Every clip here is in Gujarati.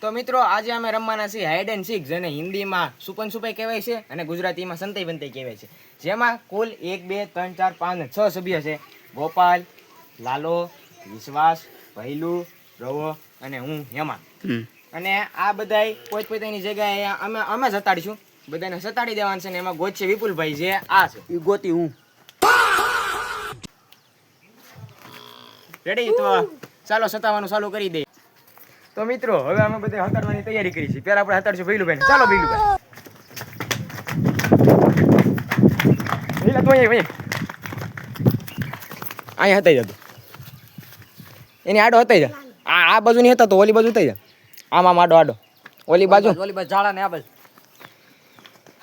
તો મિત્રો આજે અમે રમવાના છીએ હાઇડ એન્ડ સીક, જેને હિન્દીમાં સુપન સુપાઈ કહેવાય છે અને ગુજરાતીમાં સંતાઈ બંતાઈ કહેવાય છે. જેમાં કુલ 1 2 3 4 5 6 સભ્ય છે. ગોપાલ, લાલો, વિશ્વાસ, ભૈલું, રવો અને હું હેમા. અને આ બધાય પોતપોતાની જગ્યાએ અમે જતાડીશું. બધાને સતાડી દેવાનું છે ને એમાં ગોત છે વિપુલભાઈ, જે આ છે ઈ ગોતી હું. રેડી? તો ચાલો સતાવવાનું ચાલુ કરી દઈએ. તો મિત્રો હવે અમે બધા હતાડવાની તૈયારી કરી છે. પહેલા આપણે હતાડશું ભૈલુભાઈ. ચાલો ભૈલુભાઈ. ભૈલા તો અહીંયા હતાઈ જતો. એની આડો હતાઈ જા. આ બાજુ નહીં હતા તો ઓલી બાજુ હતાઈ જા. આમ આડો ઓલી બાજુ ઝાડા ને આ બાજુ.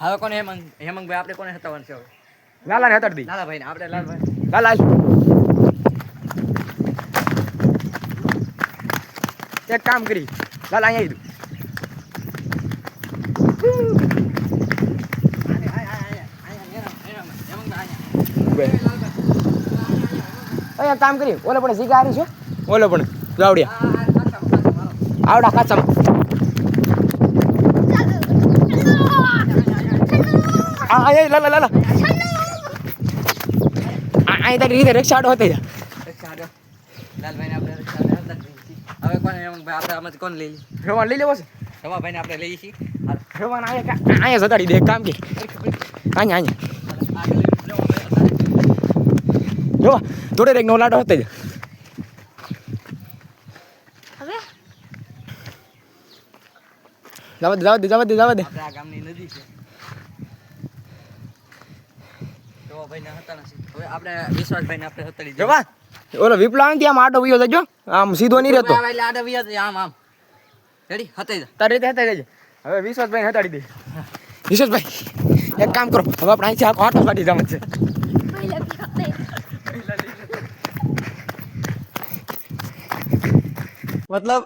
હવે કોને હેમંતભાઈ આપણે કોને હતાવવાનું છે? હવે લાલાને હતાડી દઈ. લાલાભાઈ ને આપણે લાલભાઈ. લાલા એક કામ કરી, લાલા અહીંયા અહીંયા કામ કરી. ઓલે પણ શિકારી છે, ઓલે પણ ગાવડિયા આવડા કાચામાં. લાલા અહીં તારી રીતે રિક્ષાડો હતો. લાલભાઈ ને આપણે હવે કોને હેમંતભાઈ આપણે આમાંથી કોણ લઈ લઈએ? રવાન લઈ લેવો છે. રવાભાઈ ને આપણે લઈએ છીએ. રવાન અહીંયા જતાડી દે. એક કામ કે અહીંયા જો થોડે રેક નો લાડો હતો. જવા દે આપણે આ ગામની નદી છે. રવાભાઈ ને હતા નથી. હવે આપણે વિશ્વાસભાઈ ને આપણે હતાડી દઈએ. જવા ઓલો વિપલા આમ આમ આડો વિયો જજો. આમ સીધો નહીં રહેતો. એટલે આડે વિયા આમ રેડી હતાઈ જા. તારી રીતે હતાઈ જજો. હવે વિશ્વાસભાઈ હટાડી દે. વિશ્વાસભાઈ એક કામ કરો, હવે આપણે અહીંથી આખો આટો કાઢી જવાનું છે. मतलब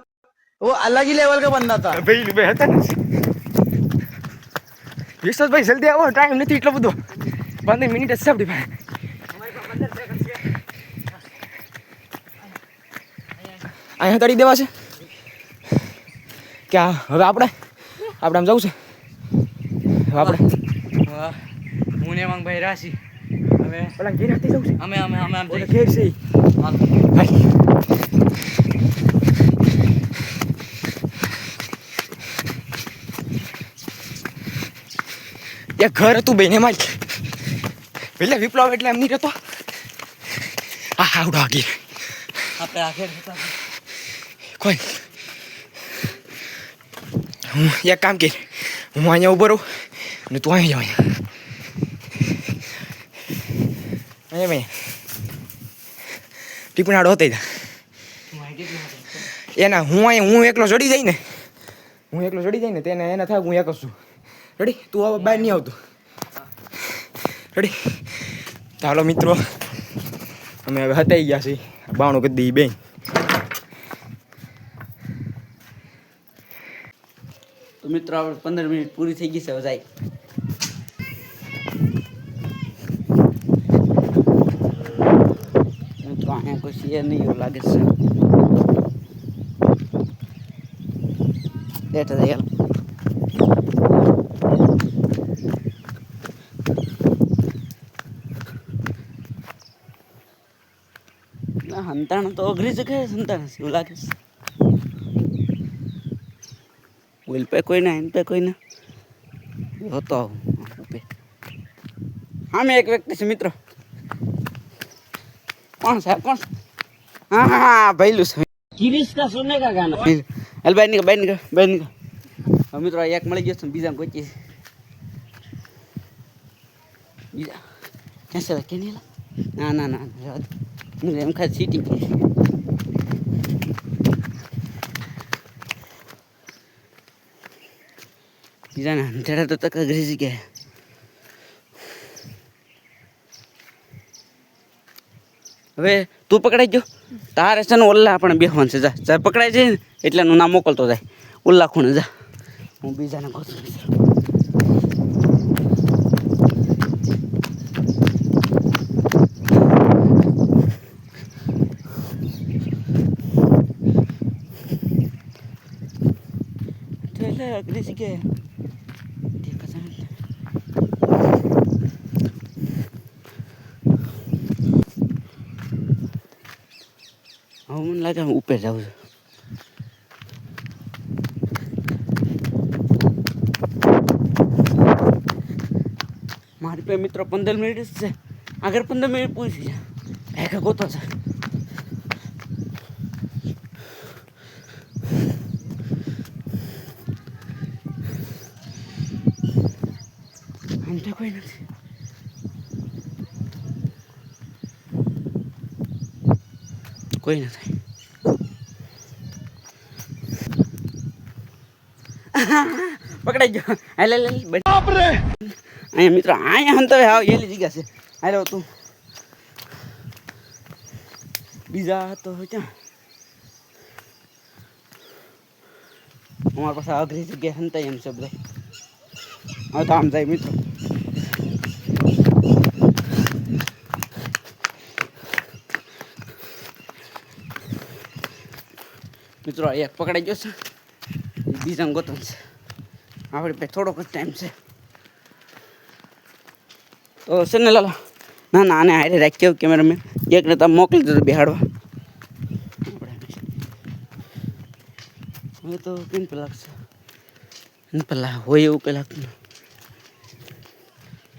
वो अलग ही लेवल का बंदा था. ભાઈ હતા ને વિશ્વાસભાઈ જલ્દી આવો, ટાઈમ નથી એટલો બધો. 15 મિનિટ જ છે આપણી પાસે. અહીંયા તળી દેવા છે ક્યાં? હવે આપણે આમ જવું છે. હવે આપણે હું ને હેમંતભાઈ રાશી. હવે પેલા ઘેર હાથે જવું છે. અમે આમ ઓલે ઘેર છે ઈ. હાલ. હાલ. એક ઘર હતું બેને માં પેલા વિપ્લવ એટલે એમ નહીં રહેતો. આવડો આગી આપણે આખેર હતા. કોઈ હું એક કામ કે હું અહીંયા ઉભો રહું અને તું અહીં જાવ. અહીંયા ભાઈ ટીપણાડો હતો એના. હું એકલો ચડી જાય ને તેને એના થાય હું એક જ છું. રેડી? તું હવે બહાર નહીં આવતું. રેડી? ચાલો મિત્રો અમે હવે હતાઈ ગયા છીએ. બાણું કરી દઈએ બેન. तो मित्रों આપણે 15 મિનિટ પૂરી થઈ ગઈ છે. હવે જાય મિત્રો અહીંયા કોઈ છે નહીં એવું લાગે છે. લેટ જાય સંતાણ તો અઘરી જગ્યાએ સંતાણ છે એવું લાગે છે. व्हील पे कोई ना, इन पे कोई ना होता हो पे. हाँ मैं एक व्यक्ति से मित्र. कौन सा कौन? हाँ हाँ हाँ भैलू से. किरिश का सुनने का गाना. अल बैठ निका. हम मित्र एक मળી ગયો છે બીજા કોઈ બીજા કેન્સલ કે નહીં? ના હું એમ ખાલી સીટિંગ. બીજા ને અંધેરા તો તક અઘરી જગ્યાએ. હવે તું પકડાઈ ગયો તારે છે ને ઓલ્લા પણ બેહવાનું છે. જા પકડાઈ જાય ને એટલે એનું નામ મોકલતો જાય ઓલ્લા ખૂણે જા. હું બીજાને ગોતું. લે અઘરી જગ્યાએ દેખાશે ને. હવે મને લાગે હું ઉપર જાઉં છું. મારી પાસે મિત્રો 15 મિનિટ જ છે. આગળ 15 મિનિટ પૂછી જાય કાંઈ ગોતો છે. આમ તો કોઈ નથી. કોઈ નથી. પકડાઈ ગયો. હાલે લે અહીંયા મિત્રો અહીંયા હંતો હાવ એલી જગ્યા છે. હાલો તું બીજા તો ક્યાં અમારી પાસે અઘરી જગ્યાએ હંતાય એમ છે બધા. હવે તો આમ જાય મિત્રો. મિત્રો એક પકડાઈ ગયો છે, બીજાને ગોતન છે. આપણે પાસે થોડોક જ ટાઈમ છે તો છે ને લાલા. ના ના આને હારે રાખ્યો કેમેરામેન. એકને તમે મોકલી દીધો બેહાડવા. હવે તો કેમ પેલા લાગશે પેલા હોય એવું કંઈ લાગતું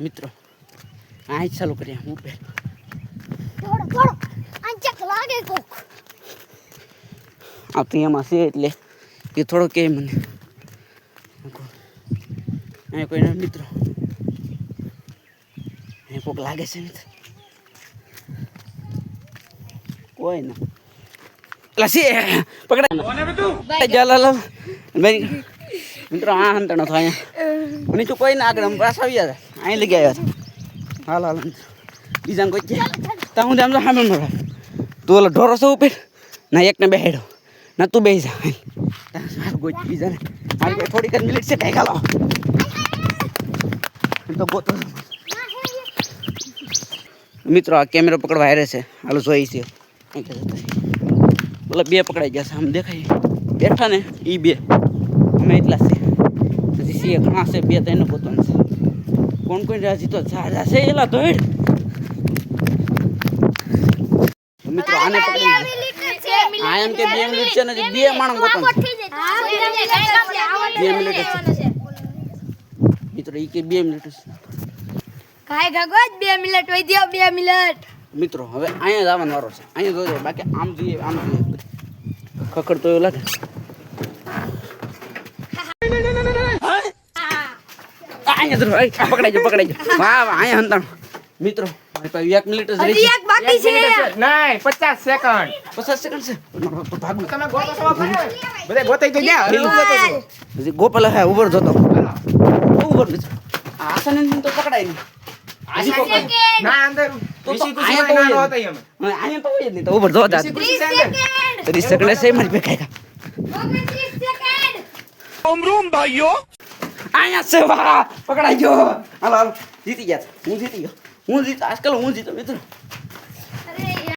મિત્રો. આ જ ચાલુ કરીએ હું પહેલાં. આ તો એમાં છે એટલે એ થોડો કે મને અહીંયા કોઈ ના મિત્રો. અહીંયા કોક લાગે છે મિત્ર. કોઈ ના એટલે છે પકડાય ચાલો ભાઈ મિત્રો. આ હંતણો થાય અહીંયા નીચું કોઈ ના આગળ પાછા આવી જાય. અહીં લઈ ગયા હતા. હાલ હાલ બીજાને કોઈ છે તા હું આમ તો સામે મળે. તું ઓલો ઢોરો છે ઉપર ના એકને બેહાડો ના તું બેસી જા. સારું ગોચ બીજાને. મારી પાસે થોડીક જ મિનિટ છે કાંઈ ખાલો તો ગોતો મિત્રો. આ કેમેરો પકડવા હારે છે. હાલો જોઈ છે બોલો. બે પકડાઈ ગયા છે આમ દેખાય બેઠા ને એ બે. અમે એટલા છે હજી છે ઘણા છે. બે ત્રણ પોતાનું છે. કોણ કોઈ હજી તો ઝાઝા છે એલા તો મિત્રો. આને પકડી આ એમ કે 2 મિનિટ છે ને બે માણસ પોતાનું છે. 2 મિનિટ છે મિત્રો. એ કે 2 મિનિટ છે. કાય ગગોત 2 મિનિટ વઈ દ્યો. 2 મિનિટ મિત્રો હવે અહીંયા જવાનો વારો છે. અહીંયા જોજો. બાકી આમ જોઈએ આમ જોઈએ ખખડ તો એવું લાગે. અહીંયા પકડાઈ જાઓ પકડાઈ જાઓ. વાહ વાહ અહીંયા હંતાણો મિત્રો. મારી પાસે 1 મિનિટ જ રહી હજી એક બાકી છે. નહીં 50 સેકન્ડ. 50 સેકન્ડ છે. ભાગું તમે ગોતો છો બધા ગોતાઈ તો ગયા. હજી ગોપાલ હે ઉભર જોતો ઉભર મિત્રો. આસને તો પકડાય નહીં. હજી કોક ના અંદર તો વીસી કુસી અહીંયા તો નાનો હોય હતો એમ. અહીંયા તો હોય જ નહીં તો ઉભર જોતા વીસી કુસી છે અંદર. 30 સેકન્ડ છે મારી પાસે કાંઈ. 29 સેકન્ડ અહીંયા છે વાહ પકડાઈ ગયો. હાલો હાલો જીતી ગયા. હું જીતી ગયો. હું જીત આજકાલ હું જીતો મિત્રો.